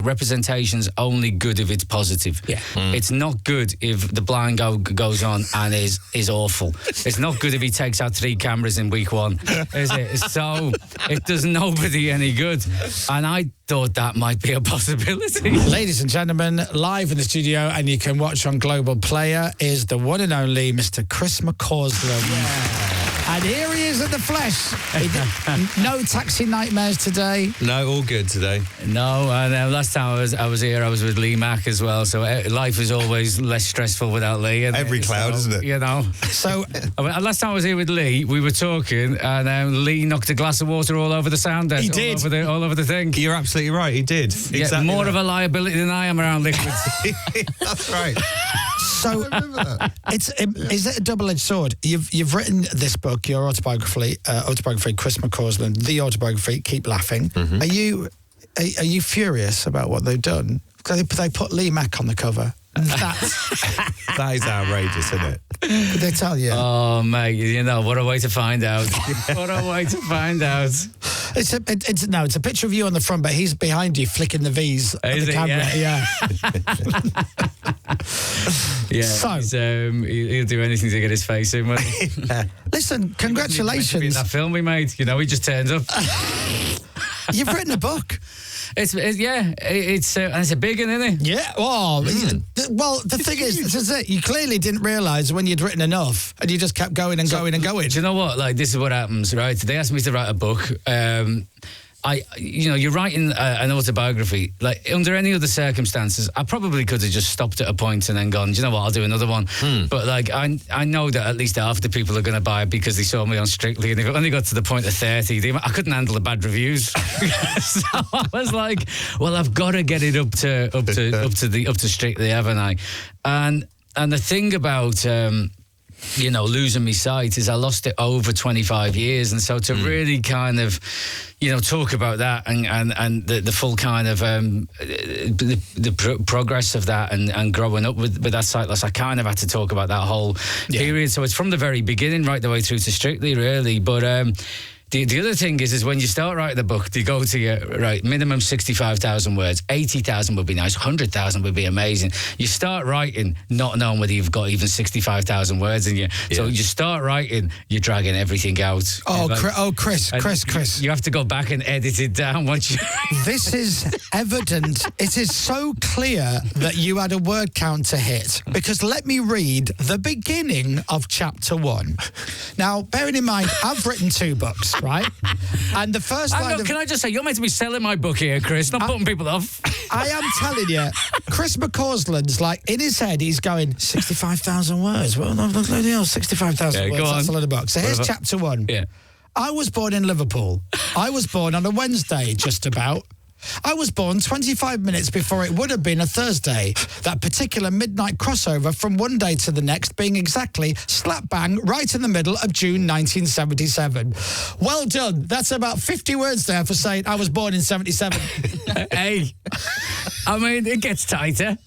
Representation's only good if it's positive. Yeah. It's not good if the blind goes on and is awful. It's not good if he takes out 3 cameras in week 1, is it? So it does nobody any good. And I thought that might be a possibility. Ladies and gentlemen, live in the studio, and you can watch on Global Player, is the one and only Mr. Chris McCausland. Yeah. And here he is in the flesh. No taxi nightmares today. No, all good today. No, and last time I was here, I was with Lee Mack as well. So life is always less stressful without Lee. Every cloud, isn't it? You know. So last time I was here with Lee, we were talking, and Lee knocked a glass of water all over the sound desk. He did. All over the thing. You're absolutely right. He did. Yeah, exactly more that. of a liability than I am around liquids. That's right. So is it a double-edged sword? You've written this book, your autobiography, Chris McCausland, the autobiography. Keep laughing. Mm-hmm. Are you furious about what they've done? They put Lee Mack on the cover. And that is outrageous, isn't it? Did they tell you? Oh, mate, you know, what a way to find out. What a way to find out. It's a picture of you on the front, but he's behind you flicking the V's at the camera. Yeah. So he'll do anything to get his face in. Listen, congratulations. That film we made, you know, he just turns up. You've written a book. It's a big one, isn't it? Yeah. Well, the thing is, this is it. You clearly didn't realise when you'd written enough, and you just kept going and going and going. Do you know what? Like, this is what happens, right? They asked me to write a book. You're writing an autobiography. Like, under any other circumstances, I probably could have just stopped at a point and then gone, do you know what, I'll do another one. But, like, I know that at least half the people are going to buy it because they saw me on Strictly, and they only got to the point of 30. I couldn't handle the bad reviews. So I was like, well, I've got to get it up to Strictly, haven't I? And the thing about losing my sight is I lost it over 25 years. And so to really kind of, talk about that and the full kind of the progress of that and growing up with that sight loss, I kind of had to talk about that whole period. So it's from the very beginning right the way through to Strictly, really. But the other thing is when you start writing the book, you go to your, minimum 65,000 words, 80,000 would be nice, 100,000 would be amazing. You start writing not knowing whether you've got even 65,000 words in you. Yeah. So you start writing, you're dragging everything out. Chris. You have to go back and edit it down once you... This is evident. It is so clear that you had a word count to hit, because let me read the beginning of chapter 1. Now, bearing in mind, I've written 2 books. Right? And the first line can I just say, you're meant to be selling my book here, Chris, not putting people off. I am telling you, Chris McCausland's like, in his head, he's going, 65,000 words. Well, no, 65,000 words, that's a lot of books. So here's chapter 1. Yeah. I was born in Liverpool. I was born on a Wednesday, just about. I was born 25 minutes before it would have been a Thursday. That particular midnight crossover from one day to the next being exactly slap bang right in the middle of June 1977. Well done. That's about 50 words there for saying I was born in 77. Hey, I mean, it gets tighter.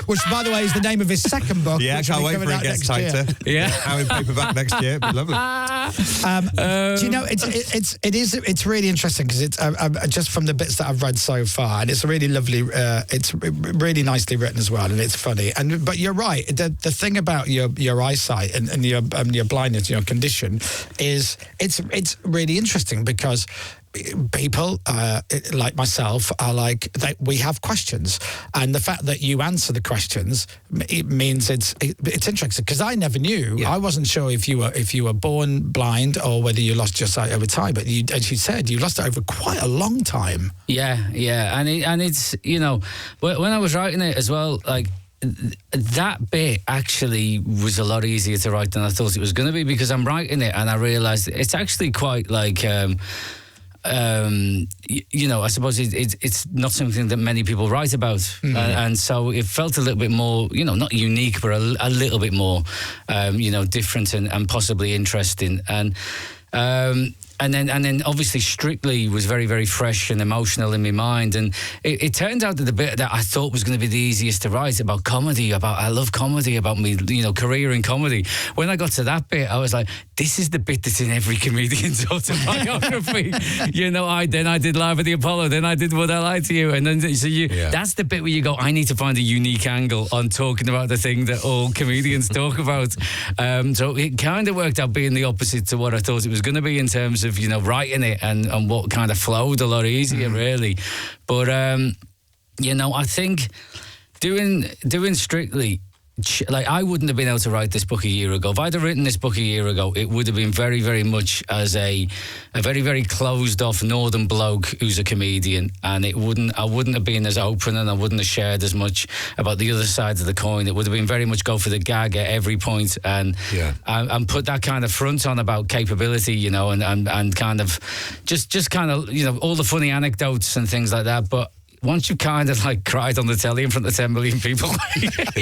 Which, by the way, is the name of his second book. Yeah, I can't wait for it gets tighter. Yeah. Out in paperback next year. It'd be lovely. Do you know, it's really interesting because it's just from the bits that I've read so far, and it's really lovely. It's really nicely written as well, and it's funny. But you're right. The thing about your eyesight and your blindness, your condition, is it's really interesting because people like myself are like we have questions, and the fact that you answer the questions, it means it's interesting, because I never knew. Yeah. I wasn't sure if you were born blind or whether you lost your sight over time, but as you said, you lost it over quite a long time. Yeah, and it's when I was writing it as well, like, that bit actually was a lot easier to write than I thought it was going to be, because I'm writing it and I realised it's actually quite like I suppose it's not something that many people write about. And so it felt a little bit more, not unique, but a little bit more, different and possibly interesting. And And then obviously Strictly was very, very fresh and emotional in my mind. And it turned out that the bit that I thought was going to be the easiest to write about comedy, I love comedy, about me, career in comedy. When I got to that bit, I was like, this is the bit that's in every comedian's autobiography. I did Live at the Apollo, then I did Would I Lie to You? And then that's the bit where you go, I need to find a unique angle on talking about the thing that all comedians talk about. So it kind of worked out being the opposite to what I thought it was going to be in terms of, writing it and what kind of flowed a lot easier, really. But, I think doing Strictly, like, I wouldn't have been able to write this book a year ago. If I'd have written this book a year ago, it would have been very, very much as a very, very closed-off northern bloke who's a comedian, and I wouldn't have been as open, and I wouldn't have shared as much about the other side of the coin. It would have been very much go for the gag at every point, and put that kind of front on about capability, and kind of just kind of all the funny anecdotes and things like that, but once you kind of like cried on the telly in front of 10 million people,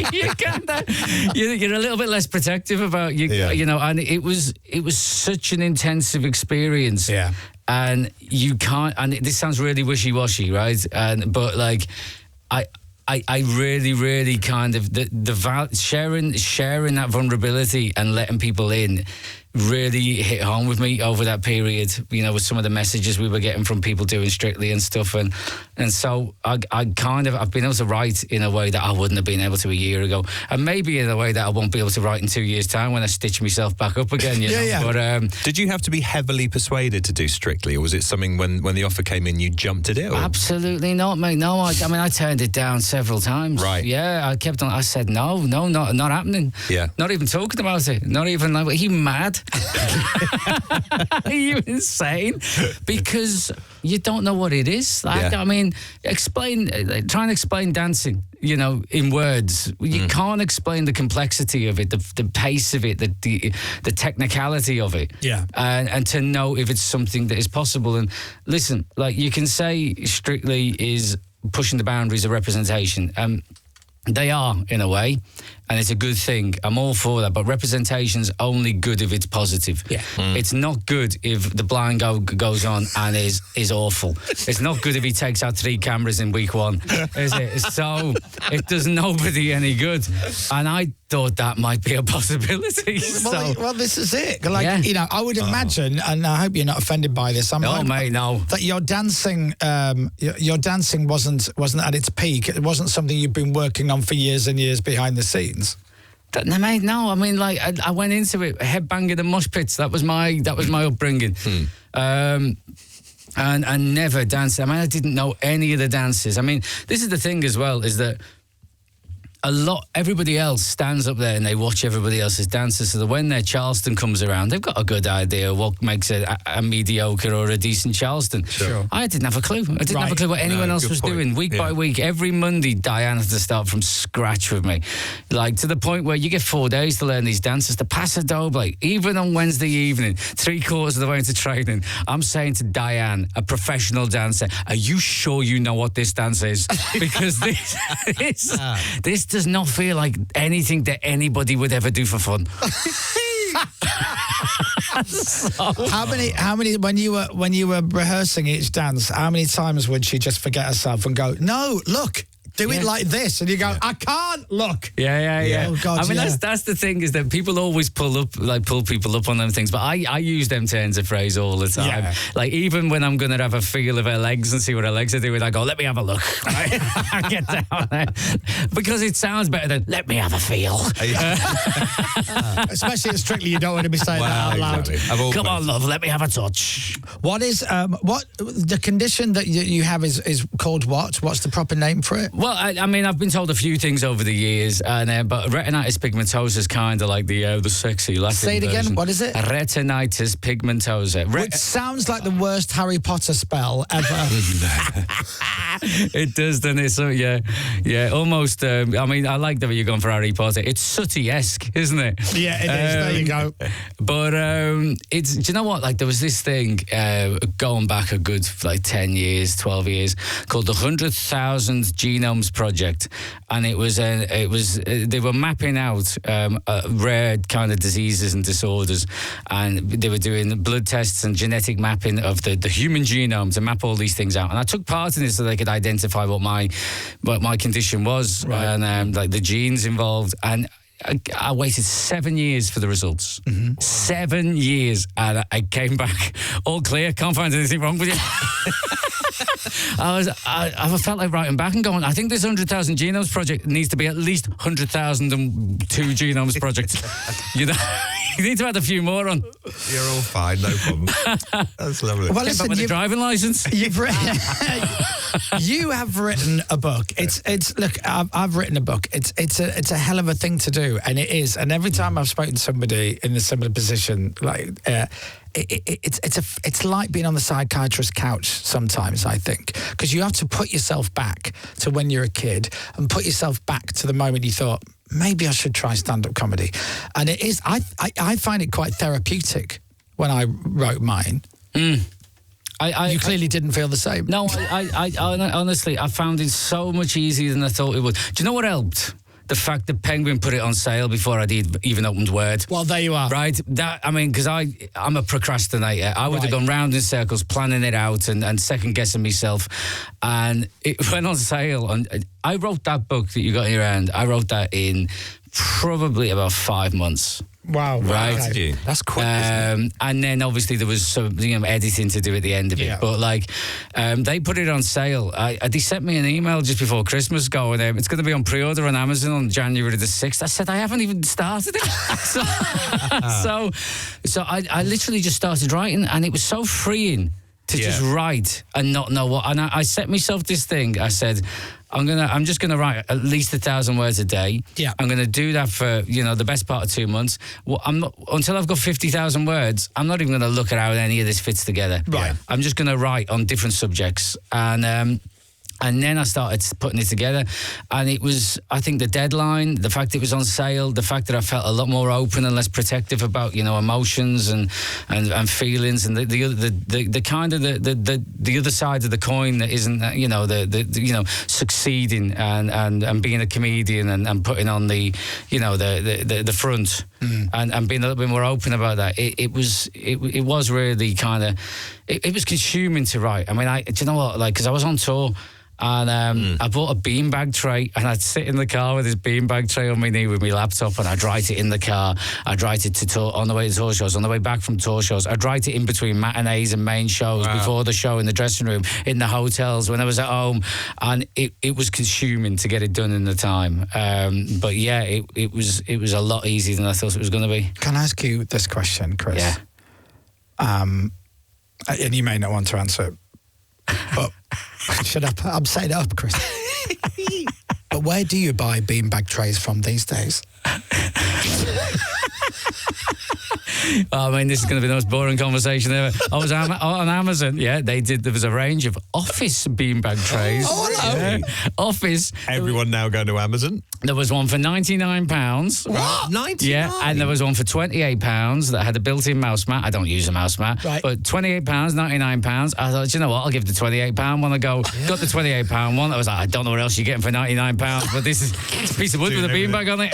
you're a little bit less protective about and it was such an intensive experience. Yeah. And you can't, and this sounds really wishy-washy, right? But like, I really, really kind of sharing that vulnerability and letting people in really hit home with me over that period, with some of the messages we were getting from people doing Strictly and stuff. And so I've been able to write in a way that I wouldn't have been able to a year ago. And maybe in a way that I won't be able to write in 2 years' time when I stitch myself back up again, you know. Yeah. But, did you have to be heavily persuaded to do Strictly, or was it something when the offer came in, you jumped at it? Or? Absolutely not, mate. No, I turned it down several times. Right. Yeah, I said, no, not happening. Yeah. Not even talking about it. Not even like, are you mad? Are you insane? Because you don't know what it is. Like, I mean, try and explain dancing, in words. You can't explain the complexity of it, the pace of it, the technicality of it. Yeah. And to know if it's something that is possible. And listen, like, you can say Strictly is pushing the boundaries of representation. They are, in a way, and it's a good thing. I'm all for that, but representation's only good if it's positive. Yeah. It's not good if the blind goes on and is awful. It's not good if he takes out 3 cameras in week 1, is it? So it does nobody any good. And I thought that might be a possibility. Well, this is it. Like, I would imagine, and I hope you're not offended by this. Mate, no. That your dancing wasn't at its peak. It wasn't something you've been working on for years and years behind the scenes. No, mate, no. I mean, like, I went into it headbanging and mosh pits. That was my upbringing. And never danced. I mean, I didn't know any of the dances. I mean, this is the thing as well, is that everybody else stands up there and they watch everybody else's dances, so that when their Charleston comes around, they've got a good idea of what makes a mediocre or a decent Charleston. Sure. I didn't have a clue. I didn't have a clue what anyone else was doing. Week by week, every Monday, Diane had to start from scratch with me. Like, to the point where you get 4 days to learn these dances. The Paso Doble, even on Wednesday evening, 3/4 of the way into training, I'm saying to Diane, a professional dancer, are you sure you know what this dance is? Because this does not feel like anything that anybody would ever do for fun. How many when you were rehearsing each dance, how many times would she just forget herself and go, no, look, do it like this, and you go, I can't look. Yeah. Oh God, I mean, that's the thing, is that people always pull people up on them things, but I use them turns of phrase all the time. Yeah. Like, even when I'm gonna have a feel of her legs and see what her legs are doing, I go, let me have a look. I get down there, because it sounds better than let me have a feel. Especially at Strictly, you don't want to be saying that out loud. Exactly. Come on, love, let me have a touch. What is what the condition that you have is called what? What's the proper name for it? Well, I mean, I've been told a few things over the years, but retinitis pigmentosa is kind of like the sexy Latin Say it again. version. What is it? Retinitis pigmentosa. Which sounds like the worst Harry Potter spell ever. It does, doesn't it? So yeah, almost. I mean, I like the way you're going for Harry Potter. It's Sooty-esque, isn't it? Yeah, it is. There you go. But it's. Do you know what? Like, there was this thing going back a good 10 years, 12 years, called the 100,000 genome Genomes Project, and it was they were mapping out rare kind of diseases and disorders, and they were doing blood tests and genetic mapping of the human genome to map all these things out. And I took part in it so they could identify what my condition was, and like the genes involved. And I waited 7 years for the results. 7 years, and I came back all clear. Can't find anything wrong with you. I felt like writing back and going, I think this 100,000 Genomes Project needs to be at least 100,002 Genomes Project. You know, you need to add a few more on. You're all fine, no problem. That's lovely. Well, listen, with a driving license. You have written a book. Look, I've written a book. It's a hell of a thing to do, and it is. And every time I've spoken to somebody in a similar position, like it's like being on the psychiatrist's couch sometimes, I think, because you have to put yourself back to when you're a kid and put yourself back to the moment you thought, maybe I should try stand-up comedy. And it is, I find it quite therapeutic when I wrote mine. You clearly didn't feel the same. No, I honestly, I found it so much easier than I thought it would. Do you know what helped? The fact that Penguin put it on sale before I'd even opened Word. Well, there you are. Right? Because I'm a procrastinator. I would have gone round in circles, planning it out and second-guessing myself. And it went on sale. And I wrote that book that you got in your hand, I wrote that in probably about 5 months. Wow. Right. Okay. That's quick. And then obviously there was some editing to do at the end of it. But they put it on sale. They sent me an email just before Christmas going, it's going to be on pre-order on Amazon on January the 6th. I said, I haven't even started it. so I literally just started writing, and it was so freeing to just write and not know what. And I set myself this thing. I said, I'm just gonna write at least 1,000 words a day. Yeah. I'm gonna do that for the best part of 2 months. Well, I'm not until I've got 50,000 words. I'm not even gonna look at how any of this fits together. Right. I'm just gonna write on different subjects, and then I started putting it together, and it was, I think, the deadline, the fact it was on sale, the fact that I felt a lot more open and less protective about emotions and feelings, and the kind of the other side of the coin that isn't succeeding and being a comedian and putting on the front and being a little bit more open about that. It was really kind of it was consuming to write. I mean, do you know what? Because I was on tour. And I bought a beanbag tray, and I'd sit in the car with this beanbag tray on my knee with my laptop, and I'd write it in the car. I'd write it on the way to tour shows, on the way back from tour shows. I'd write it in between matinees and main shows, before the show, in the dressing room, in the hotels, when I was at home. And it was consuming to get it done in the time. But yeah, it was a lot easier than I thought it was going to be. Can I ask you this question, Chris? Yeah. And you may not want to answer it, but shut up. I'm saying it up, Chris. But where do you buy beanbag trays from these days? I mean, this is going to be the most boring conversation ever. I was on Amazon. Yeah, there was a range of office beanbag trays. Oh, hello. Yeah. Office. Everyone now going to Amazon. There was one for £99. What? 99? Yeah, and there was one for £28 that had a built-in mouse mat. I don't use a mouse mat. Right. But £28, £99. I thought, you know what, I'll give the £28 one a go. Got the £28 one. I was like, I don't know what else you're getting for £99, but this is a piece of wood with a beanbag on it.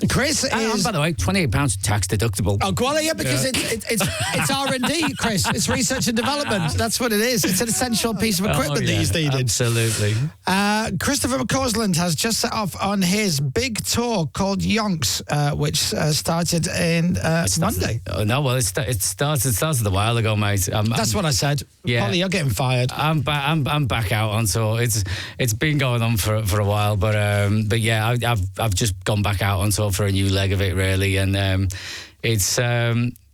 Chris is... And by the way, £28 tax deductible. Oh, well, yeah, because it's R&D, Chris. It's research and development. That's what it is. It's an essential piece of equipment that he's needed. Absolutely. Christopher McCausland has just set off on his big tour called Yonks, which started in Monday. Oh, no, well, it started a while ago, mate. That's what I said. Yeah. Polly, you're getting fired. I'm back out on tour. It's been going on for a while, but yeah, I've just gone back out on tour for a new leg of it, really, and it's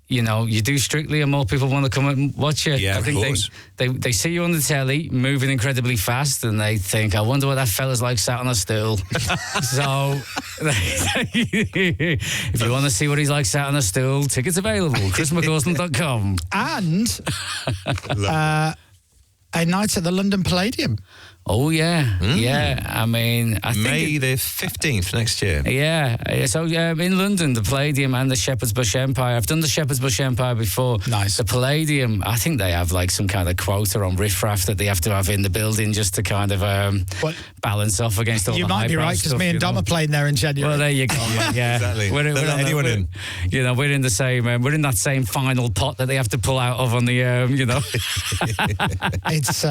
you do Strictly and more people want to come and watch you. Yeah, I think of course. they see you on the telly moving incredibly fast, and they think, I wonder what that fella's like sat on a stool. So if you want to see what he's like sat on a stool, tickets available, chrismccausland.com. And a night at the London Palladium. Oh, yeah. Yeah. I mean, I think... May the 15th next year. Yeah. So in London, the Palladium and the Shepherd's Bush Empire. I've done the Shepherd's Bush Empire before. Nice. The Palladium, I think they have like some kind of quota on riffraff that they have to have in the building just to kind of balance off against all the You might be right, because me and Dom are playing there in January. Well, there you go. Yeah. Exactly. We're anyone in. You know, we're in the same. We're in that same final pot that they have to pull out of on the. You know. It's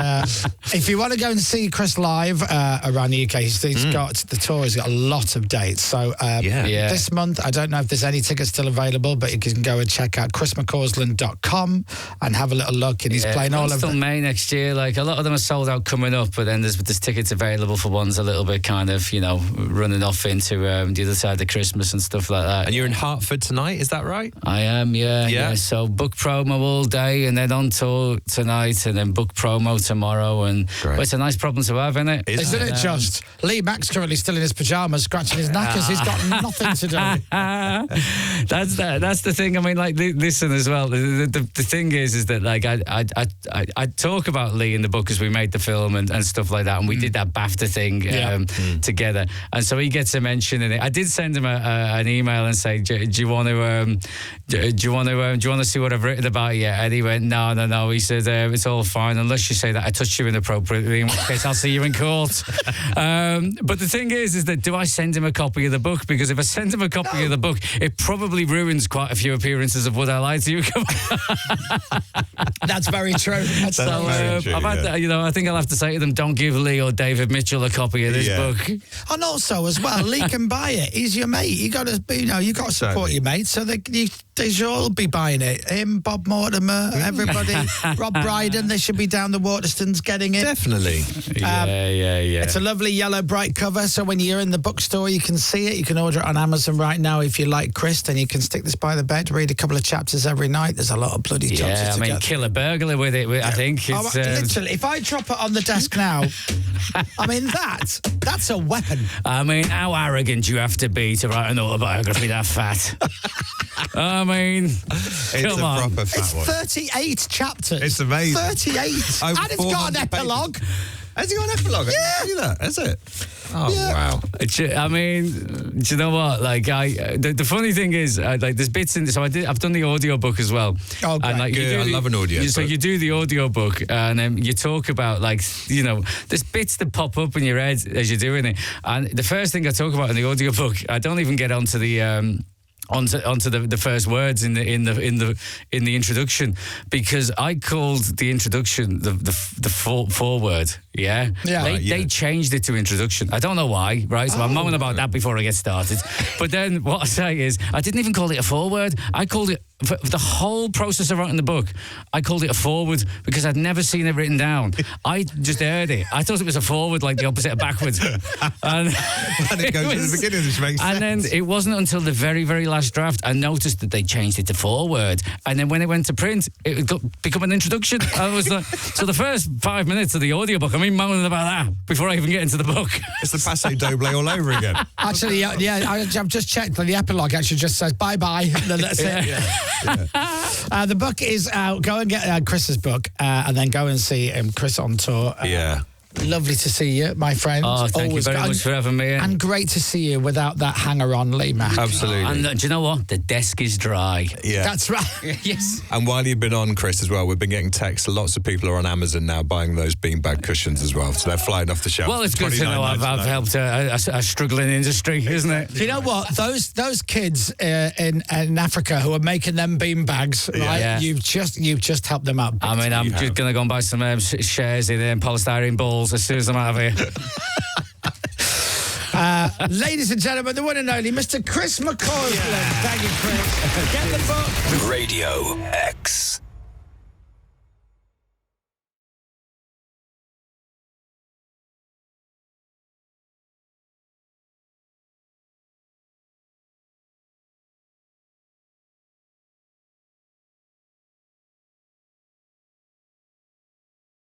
if you want to go and see Chris live around the UK, he's got the tour. He's got a lot of dates. So this month, I don't know if there's any tickets still available, but you can go and check out chrismccausland.com and have a little look. And he's playing all of them. May next year. Like a lot of them are sold out coming up, but then there's tickets available for ones a little bit kind of running off into the other side of Christmas and stuff like that. And you're in Hertford tonight, is that right? I am, yeah. So book promo all day and then on tour tonight and then book promo tomorrow. And it's a nice problem to have, isn't it? Isn't it just? Lee Mack's currently still in his pyjamas, scratching his knackers. He's got nothing to do. That's the thing. I mean, like, listen as well. The thing is that like I talk about Lee in the book as we made the film and stuff like that, and we did that BAFTA thing together, and so he gets a mention in it. I did send him an email and say, do you want to see what I've written about you? And he went, no. He said, it's all fine unless you say that I touched you inappropriately, in which case I'll see you in court. But the thing is that do I send him a copy of the book? Because if I send him a copy of the book, it probably ruins quite a few appearances of Would I Lie to You? That's very true. That's very true. I think I'll have to say to them, don't give Lee or David Mitchell a copy of this book. And also as well, Lee can buy it. He's your mate. You got to support your mate. So they should all be buying it. Him, Bob Mortimer, everybody, Rob Brydon. They should be down the Waterstones getting it. Definitely. Yeah. It's a lovely yellow bright cover. So when you're in the bookstore, you can see it. You can order it on Amazon right now. If you like Chris, then you can stick this by the bed, read a couple of chapters every night. There's a lot of bloody jobs. Kill a burglar with it. I think. Literally, if I drop it on the desk now, I mean that's a weapon. I mean, how arrogant do you have to be to write an autobiography that fat? I mean, come on. Proper fat it's one. 38 chapters. It's amazing. 38. And it's got an epilogue. Has he got an epilogue? Yeah. Do that, has it? Oh, wow. I mean, do you know what? Like, the funny thing is, like, there's bits in this. So I've done the audio book as well. Oh, great. And, like, I love an audio book. So you do the audio book, and you talk about, like, there's bits that pop up in your head as you're doing it. And the first thing I talk about in the audio book, I don't even get onto the. Onto the first words in the introduction, because I called the introduction the foreword. They changed it to introduction. I don't know why, right? So I'm moaning about that before I get started. But then what I say is, I didn't even call it a foreword. I called it, for the whole process of writing the book, I called it a forward because I'd never seen it written down. I just heard it. I thought it was a forward, like the opposite of backwards. And it goes to the beginning, which makes sense. And then it wasn't until the very, very last draft I noticed that they changed it to forward. And then when it went to print, it become an introduction. I was like, so the first 5 minutes of the audiobook, I'm even moaning about that before I even get into the book. It's the Passe Doble all over again. Actually, I've just checked. The epilogue actually just says bye-bye. Then that's it. Yeah. The book is out. Go and get Chris's book and then go and see Chris on tour. Lovely to see you, my friend. Oh, thank you very much for having me in. And great to see you without that hanger-on, Lee Mack. Absolutely. And do you know what? The desk is dry. Yeah. That's right. Yes. And while you've been on, Chris, as well, we've been getting texts. Lots of people are on Amazon now buying those beanbag cushions as well. So they're flying off the shelf. Well, it's good to know I've helped a struggling industry, isn't it? Do you know what? Those kids in Africa who are making them beanbags, right? Yeah. You've just helped them out. I mean, I'm just going to go and buy some shares in polystyrene balls as soon as I'm out of here. Ladies and gentlemen, the one and only Mr. Chris McCausland. Thank you, Chris. Get the book. Radio X.